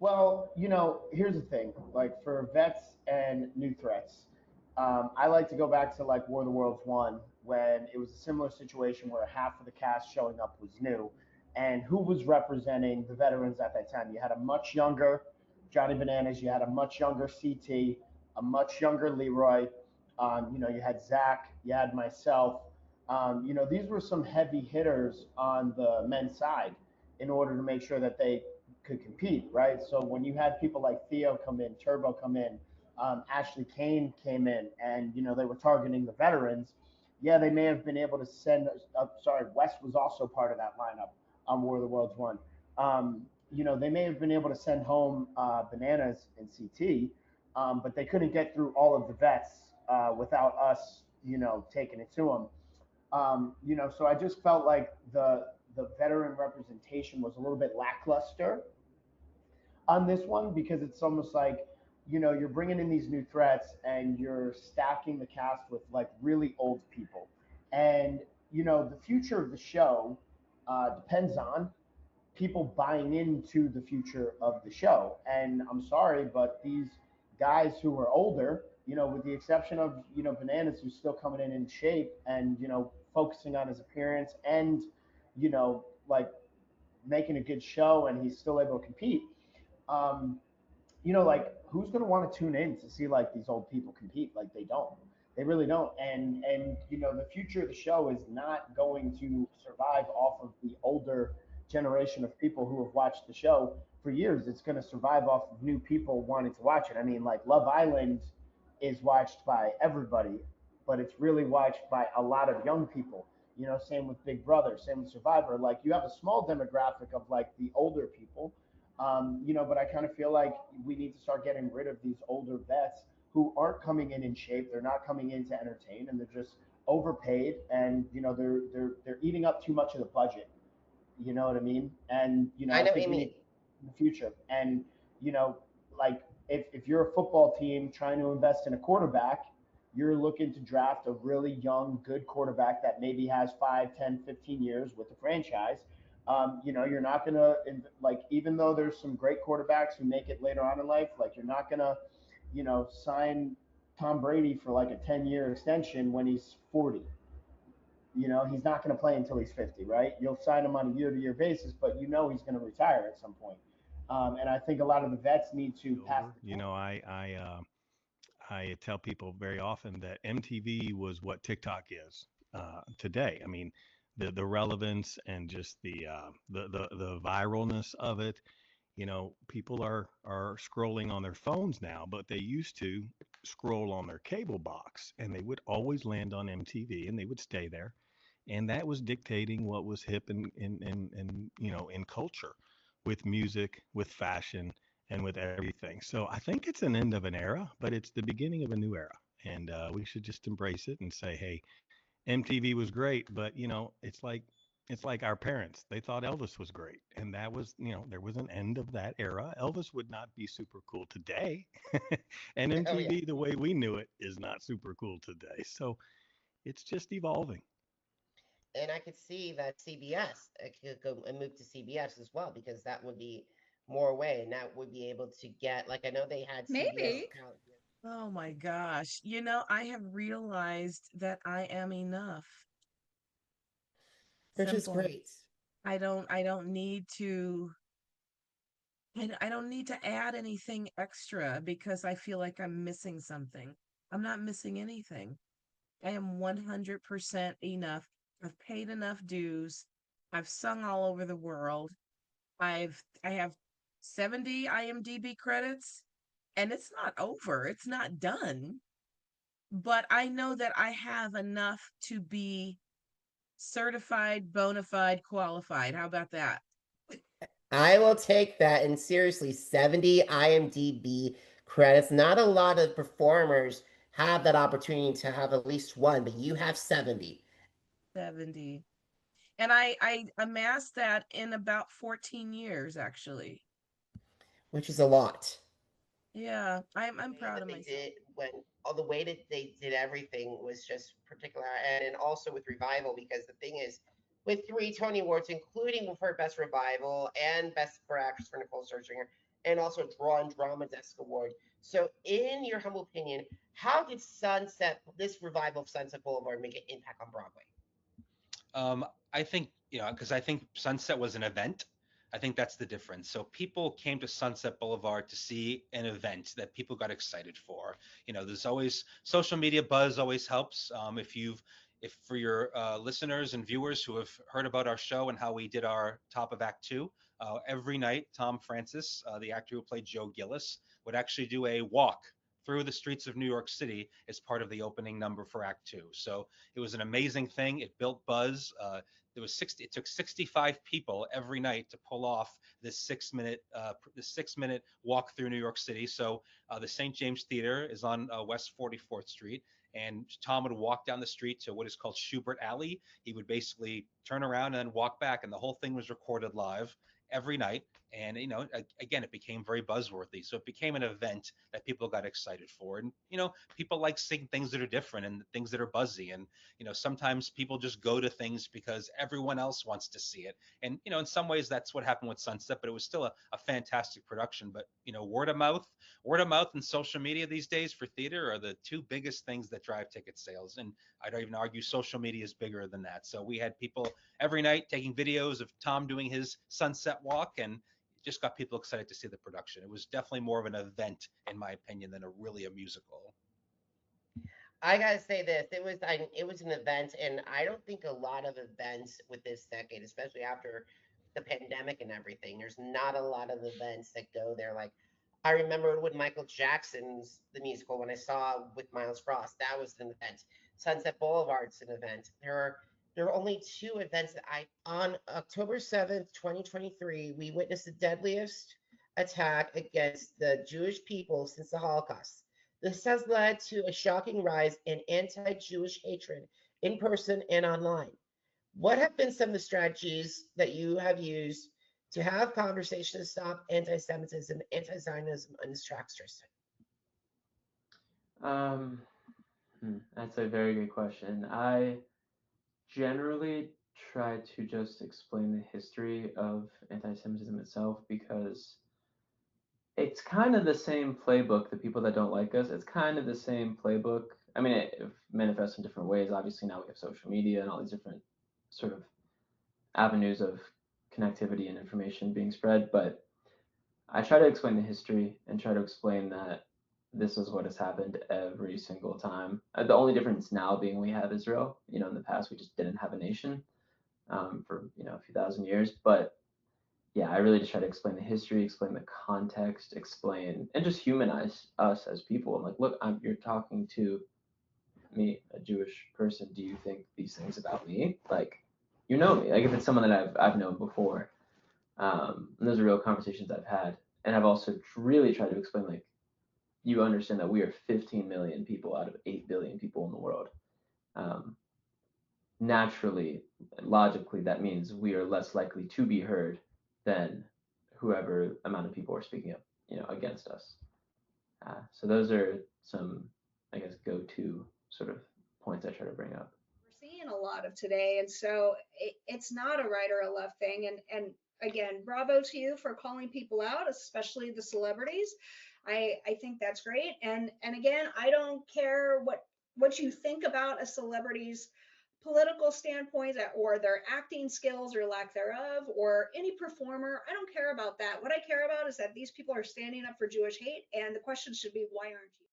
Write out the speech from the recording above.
Well, here's the thing. Like for vets and new threats, I like to go back to like War of the Worlds one when it was a similar situation where half of the cast showing up was new, and who was representing the veterans at that time? You had a much younger Johnny Bananas, you had a much younger CT, a much younger Leroy. You had Zach, you had myself. These were some heavy hitters on the men's side in order to make sure that they could compete, right? So when you had people like Theo come in, Turbo come in, Ashley Kane came in, and they were targeting the veterans. Yeah, they may have been able to send. Sorry, West was also part of that lineup on War of the Worlds one. They may have been able to send home Bananas and CT, but they couldn't get through all of the vets without us, taking it to them. So I just felt like the veteran representation was a little bit lackluster on this one because it's almost like you're bringing in these new threats and you're stacking the cast with like really old people, and the future of the show depends on people buying into the future of the show. And I'm sorry, but these guys who are older, with the exception of Bananas, who's still coming in shape and focusing on his appearance and like making a good show, and he's still able to compete. Um, like who's going to want to tune in to see like these old people compete? Like they really don't. And the future of the show is not going to survive off of the older generation of people who have watched the show for years. It's going to survive off of new people wanting to watch it. I mean, like Love Island is watched by everybody, but it's really watched by a lot of young people. Same with Big Brother, same with Survivor. Like you have a small demographic of like the older people, but I kind of feel like we need to start getting rid of these older vets who aren't coming in shape. They're not coming in to entertain, and they're just overpaid, and they're eating up too much of the budget. You know what I mean? And I I know what think you we need mean. in the future. And like if you're a football team trying to invest in a quarterback, you're looking to draft a really young, good quarterback that maybe has 5, 10, 15 years with the franchise. You're not gonna like even though there's some great quarterbacks who make it later on in life, like you're not gonna, sign Tom Brady for like a 10-year extension when he's 40. He's not going to play until he's 50, right? You'll sign him on a year-to-year basis, but he's going to retire at some point. And I think a lot of the vets need to pass Over. the torch. I tell people very often that MTV was what TikTok is today. I mean, the relevance and just the viralness of it. People are scrolling on their phones now, but they used to scroll on their cable box, and they would always land on MTV, and they would stay there, and that was dictating what was hip in culture, with music, with fashion, and with everything. So I think it's an end of an era, but it's the beginning of a new era, and we should just embrace it and say, hey, MTV was great, but it's like our parents. They thought Elvis was great, and that was, there was an end of that era. Elvis would not be super cool today, and Oh yeah. MTV, the way we knew it, is not super cool today. So it's just evolving. And I could see that CBS could go and move to CBS as well because that would be more way, and that would be able to get like I know they had CBS. Maybe. Oh my gosh. I have realized that I am enough. Which is Simple. great. I don't need to I don't need to add anything extra because I feel like I'm missing something. I'm not missing anything. I am 100% enough. I've paid enough dues. I've sung all over the world. I have 70 IMDb credits, and it's not over. It's not done. But I know that I have enough to be certified, bona fide, qualified. How about that? I will take that. And seriously, 70 IMDb credits. Not a lot of performers have that opportunity to have at least one, but you have 70, 70. And I amassed that in about 14 years, actually. which is a lot. Yeah, I'm Way proud that of they myself. did when all the way that they did everything was just particular, and also with revival because the thing is with 3 Tony Awards, including for best revival and best for actress for Nicole Scherzinger, and also Draw and Drama Desk Award. So, in your humble opinion, how did this revival of Sunset Boulevard, make an impact on Broadway? I think, because I think Sunset was an event. I think that's the difference. So people came to Sunset Boulevard to see an event that people got excited for. There's always social media buzz always helps. If for your listeners and viewers who have heard about our show and how we did our top of Act Two, every night Tom Francis, the actor who played Joe Gillis, would actually do a walk through the streets of New York City as part of the opening number for Act Two. So it was an amazing thing. It built buzz. It took 65 people every night to pull off this 6 minute walk through New York City. So the St. James Theater is on West 44th Street, and Tom would walk down the street to what is called Schubert Alley. He would basically turn around and then walk back, and the whole thing was recorded live every night. And again, it became very buzzworthy. So it became an event that people got excited for. And people like seeing things that are different and things that are buzzy. And sometimes people just go to things because everyone else wants to see it. And in some ways that's what happened with Sunset, but it was still a fantastic production. But word of mouth and social media these days for theater are the two biggest things that drive ticket sales. And I'd even argue social media is bigger than that. So we had people every night taking videos of Tom doing his Sunset walk, and just got people excited to see the production. It was definitely more of an event, in my opinion, than a musical. I gotta say this: it was an event, and I don't think a lot of events with this decade, especially after the pandemic and everything, there's not a lot of events that go there. Like I remember with Michael Jackson's the musical when I saw with Miles Frost, that was an event. Sunset Boulevard's an event. There are only two events that on October 7th, 2023, we witnessed the deadliest attack against the Jewish people since the Holocaust. This has led to a shocking rise in anti Jewish hatred in person and online. What have been some of the strategies that you have used to have conversations to stop anti Semitism, anti Zionism on this track, Tristan? That's a very good question. I generally try to just explain the history of anti-Semitism itself because it's kind of the same playbook. The people that don't like us, it's kind of the same playbook. I mean, it manifests in different ways. Obviously, now we have social media and all these different sort of avenues of connectivity and information being spread. But I try to explain the history and try to explain that this is what has happened every single time. The only difference now being we have Israel. In the past we just didn't have a nation for a few thousand years. But yeah, I really just try to explain the history, explain the context, explain and just humanize us as people. I'm like, look, you're talking to me, a Jewish person. Do you think these things about me? Like, you know me. Like if it's someone that I've known before, and those are real conversations I've had, and I've also really tried to explain like, you understand that we are 15 million people out of 8 billion people in the world. Naturally, logically, that means we are less likely to be heard than whoever amount of people are speaking up, against us. So those are some, I guess, go-to sort of points I try to bring up. We're seeing a lot of today, and so it's not a right or a left thing. And again, bravo to you for calling people out, especially the celebrities. I think that's great. And again, I don't care what you think about a celebrity's political standpoint or their acting skills or lack thereof, or any performer. I don't care about that. What I care about is that these people are standing up for Jewish hate, and the question should be, why aren't you?